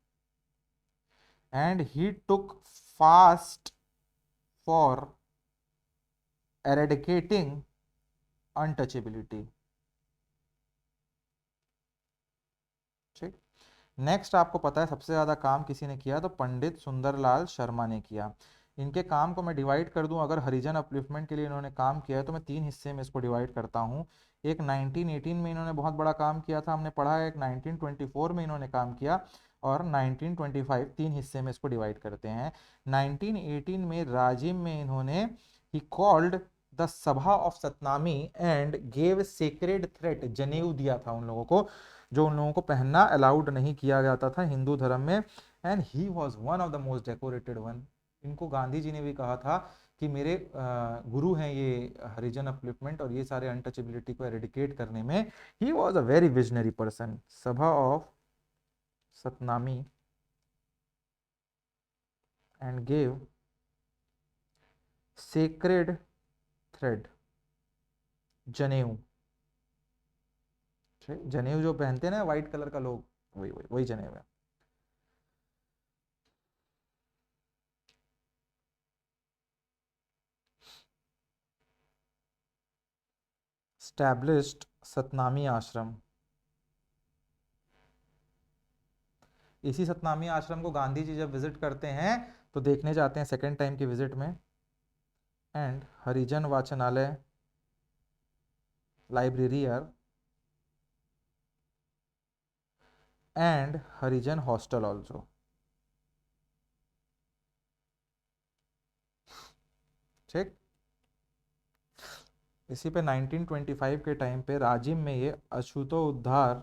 and he took fast for eradicating untouchability, ठीक। नेक्स्ट आपको पता है सबसे ज्यादा काम किसी ने किया, तो पंडित सुंदरलाल शर्मा ने किया। इनके काम को मैं डिवाइड कर दूं, अगर हरिजन अपलिफ्टमेंट के लिए इन्होंने काम किया है तो मैं 3 हिस्से में इसको डिवाइड करता हूं। एक 1918 में इन्होंने बहुत बड़ा काम किया था, हमने पढ़ा है, एक 1924 में इन्होंने काम किया, और 1925, 3 हिस्से में इसको डिवाइड करते हैं। 1918 में राजिम में इन्होंने, ही कॉल्ड द सभा of Satnami and gave sacred threat, जनेऊ दिया था उन लोगों को, जो उन लोगों को पहनना अलाउड नहीं किया जाता था हिंदू धर्म में। And he was one of the most decorated one. इनको गांधी जी ने भी कहा था कि मेरे गुरु हैं ये हरिजन अपलिफ्टमेंट और ये सारे अनटचेबिलिटी को एरेडिकेट करने में। He was a very visionary person. सभा of Satnami and gave sacred thread, janeu. जनेऊ जो पहनते हैं ना व्हाइट कलर का लोग, वही वही वही जनेऊ है। स्टैब्लिश्ड सतनामी आश्रम। इसी सतनामी आश्रम को गांधी जी जब विजिट करते हैं तो देखने जाते हैं सेकेंड टाइम की विजिट में। एंड हरिजन वाचनालय library and Harijan hostel also. ठीक। इसी पे 1925 के टाइम पे राजिम में ये अछूतो उद्धार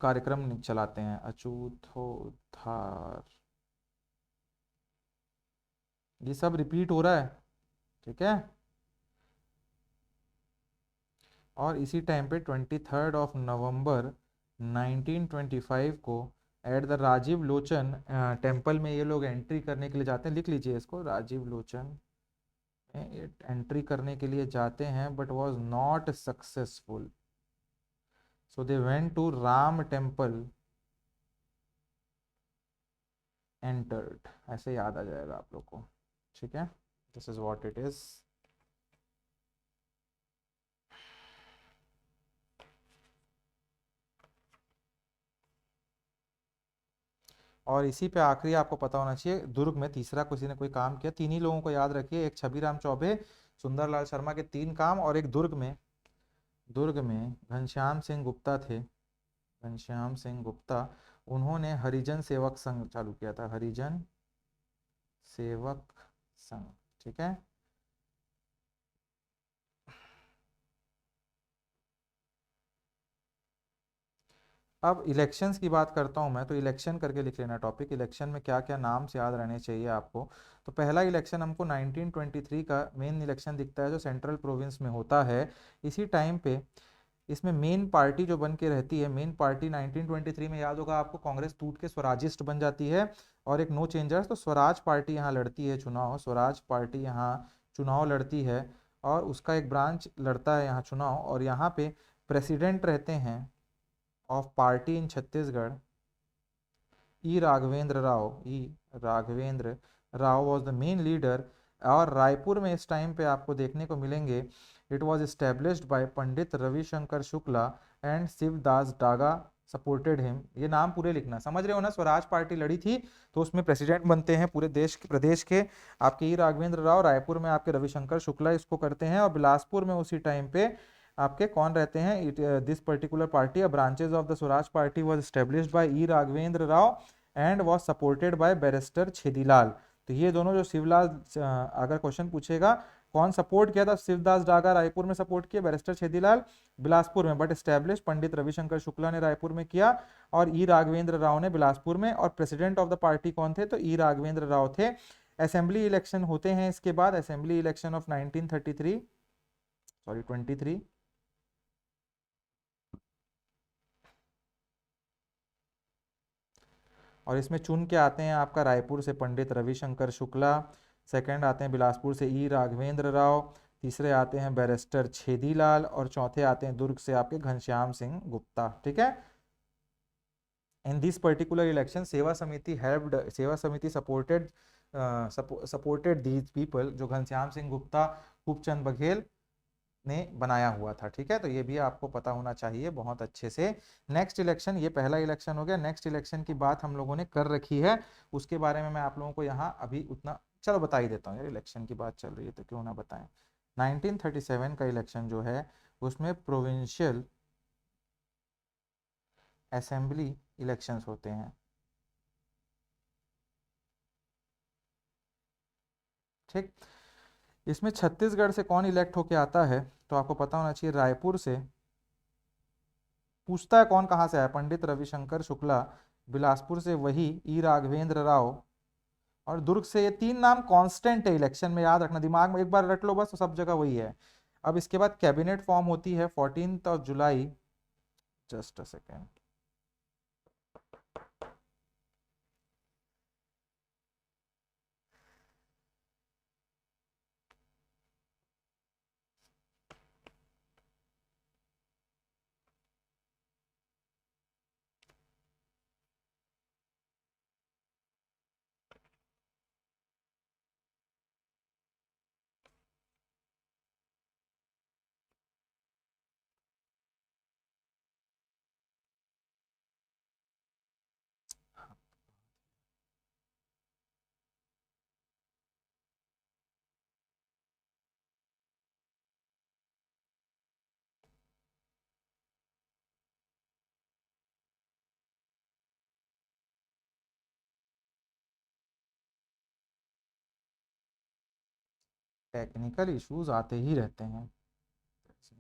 कार्यक्रम चलाते हैं। अछूतो उद्धार, ये सब रिपीट हो रहा है, ठीक है। और इसी टाइम पे 23 नवंबर 1925 को at the Rajiv Lochan temple में ये लोग एंट्री करने के लिए जाते हैं। लिख लीजिए इसको, राजीव लोचन में एंट्री करने के लिए जाते हैं, but was not successful. So they went to Ram temple entered, ऐसे याद आ जाएगा आप लोग को, ठीक है। This is what it is. और इसी पे आखिरी आपको पता होना चाहिए, दुर्ग में तीसरा किसी ने कोई काम किया, तीन ही लोगों को याद रखिए, एक छबीराम चौबे, सुंदरलाल शर्मा के तीन काम, और एक दुर्ग में घनश्याम सिंह गुप्ता थे। घनश्याम सिंह गुप्ता, उन्होंने हरिजन सेवक संघ चालू किया था। हरिजन सेवक संघ, ठीक है। अब इलेक्शंस की बात करता हूं मैं, तो इलेक्शन करके लिख लेना टॉपिक, इलेक्शन में क्या क्या नाम से याद रहने चाहिए आपको। तो पहला इलेक्शन हमको 1923 का मेन इलेक्शन दिखता है, जो सेंट्रल प्रोविंस में होता है। इसी टाइम पे इसमें मेन पार्टी जो बन के रहती है, मेन पार्टी 1923 में याद होगा आपको, कांग्रेस टूट के स्वराजिस्ट बन जाती है और एक नो चेंजर्स, तो स्वराज पार्टी यहाँ लड़ती है चुनाव, स्वराज पार्टी यहाँ चुनाव लड़ती है और उसका एक ब्रांच लड़ता है यहाँ चुनाव। और यहाँ पे प्रेसिडेंट रहते हैं of party in Chhattisgarh E Raghavendra Rao was the main leader. और रायपुर में इस टाइम पे आपको देखने को मिलेंगे, it was established bye Pandit Ravishankar Shukla and Shivdas Daga supported him. ये नाम पूरे लिखना, समझ रहे हो ना, स्वराज पार्टी लड़ी थी तो उसमें प्रेसिडेंट बनते हैं पूरे देश के प्रदेश के आपके ई राघवेंद्र राव, रायपुर में आपके रविशंकर शुक्ला इसको करते हैं, और बिलासपुर में उसी टाइम पे आपके कौन रहते हैं, this particular party branches of the Swaraj party was established bye E Raghavendra Rao and was supported by barrister Chhedilal. तो ये दोनों जो शिवलाल, अगर क्वेश्चन पूछेगा कौन सपोर्ट किया था, शिवदास डागा रायपुर में सपोर्ट किया, बैरिस्टर छेदीलाल बिलासपुर में, बट स्टैब्लिश पंडित रविशंकर शुक्ला ने रायपुर में किया और ई राघवेंद्र राव ने बिलासपुर में। और प्रेसिडेंट ऑफ द पार्टी कौन थे, तो ई राघवेंद्र राव थे। असेंबली इलेक्शन होते हैं इसके बाद, असेंबली इलेक्शन ऑफ 1933, सॉरी 23, और इसमें चुन के आते हैं आपका रायपुर से पंडित रविशंकर शुक्ला, सेकंड आते हैं बिलासपुर से ई राघवेंद्र राव, तीसरे आते हैं बैरिस्टर छेदीलाल, और चौथे आते हैं दुर्ग से आपके घनश्याम सिंह गुप्ता, ठीक है। इन दिस पर्टिकुलर इलेक्शन सेवा समिति सपोर्टेड दीज पीपल, जो घनश्याम सिंह गुप्ता, खूबचंद बघेल ने बनाया हुआ था, ठीक है। तो ये भी आपको पता होना चाहिए बहुत अच्छे से। नेक्स्ट इलेक्शन, ये पहला इलेक्शन हो गया, नेक्स्ट इलेक्शन की बात हम लोगों ने कर रखी है, उसके बारे में मैं आप लोगों को यहाँ अभी उतना चलो बता ही देता हूँ यार, इलेक्शन की बात चल रही है तो क्यों ना बताएं। 1937 का इलेक्शन जो है उसमें प्रोविंशियल असेंबली इलेक्शंस होते हैं, ठीक। इसमें छत्तीसगढ़ से कौन इलेक्ट होके आता है, तो आपको पता होना चाहिए रायपुर से। पूछता है कौन कहाँ से आया, पंडित रविशंकर शुक्ला। बिलासपुर से वही ई राघवेंद्र राव। और दुर्ग से। ये तीन नाम कांस्टेंट है इलेक्शन में, याद रखना, दिमाग में एक बार रट लो बस, तो सब जगह वही है। अब इसके बाद कैबिनेट फॉर्म होती है 14 जुलाई। Just a second. Technical issues आते ही रहते हैं,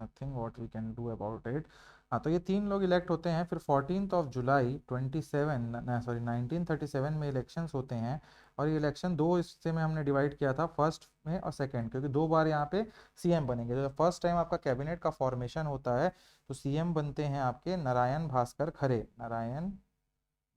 nothing what we can do about it. हाँ, तो ये तीन लोग इलेक्ट होते हैं, फिर 14 जुलाई 1937 में इलेक्शंस होते हैं। और ये इलेक्शन दो हिस्से में हमने डिवाइड किया था, फर्स्ट में और सेकंड, क्योंकि दो बार यहाँ पे सीएम बनेंगे। जब फर्स्ट टाइम आपका कैबिनेट का फॉर्मेशन होता है, तो सीएम बनते हैं आपके नारायण भास्कर खरे, नारायण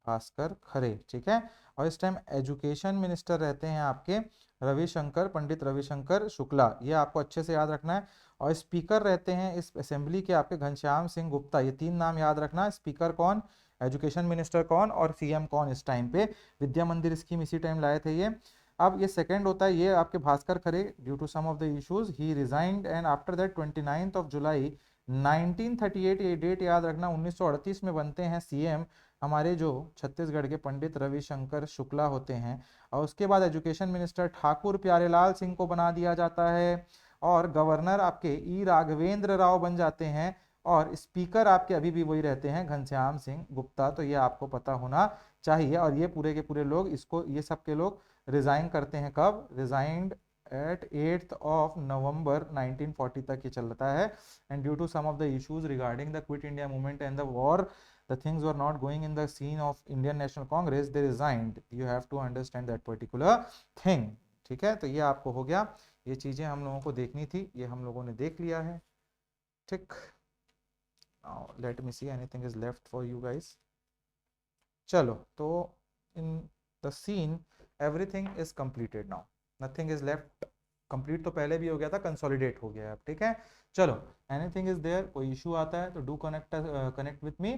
भास्कर खरे, ठीक है। और इस टाइम एजुकेशन मिनिस्टर रहते हैं आपके रविशंकर, पंडित रविशंकर शुक्ला, ये आपको अच्छे से याद रखना है। और स्पीकर रहते हैं इस असेंबली के आपके घनश्याम सिंह गुप्ता, ये तीन नाम याद रखना, स्पीकर कौन, एजुकेशन मिनिस्टर कौन, और सीएम कौन इस टाइम पे। विद्या मंदिर स्कीम इसी टाइम लाए थे ये। अब ये सेकंड होता है, ये आपके Bhaskar Khare, due to some of the issues he resigned, and after that 29 July 1938, ये डेट याद रखना, 1938 में बनते हैं सीएम हमारे जो छत्तीसगढ़ के पंडित रविशंकर शुक्ला होते हैं। और उसके बाद एजुकेशन मिनिस्टर ठाकुर प्यारेलाल सिंह को बना दिया जाता है, और गवर्नर आपके ई राघवेंद्र राव बन जाते हैं, और स्पीकर आपके अभी भी वही रहते हैं घनश्याम सिंह गुप्ता। तो ये आपको पता होना चाहिए। और ये पूरे के पूरे लोग इसको, ये सब के लोग रिजाइन करते हैं कब, रिजाइंड एट 8 नवंबर 1940 तक ये चलता है। And due to some of the issues regarding the quit India movement and the war, the things were not going in the scene of Indian National Congress, they resigned. You have to understand that particular thing. ठीक है, तो ये आपको हो गया, ये चीजें हम लोगों को देखनी थी, ये हम लोगों ने देख लिया है। ठीक, now let me see anything is left for you guys. चलो, तो in the scene everything is completed now, nothing is left. Complete तो पहले भी हो गया था, कंसोलिडेट हो गया है अब, ठीक है। चलो, एनीथिंग इज देयर, कोई इशू आता है तो do connect with me.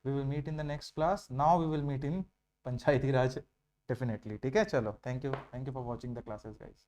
We will meet in the next class, now we will meet in panchayati raj definitely, ठीक है। चलो, thank you for watching the classes guys.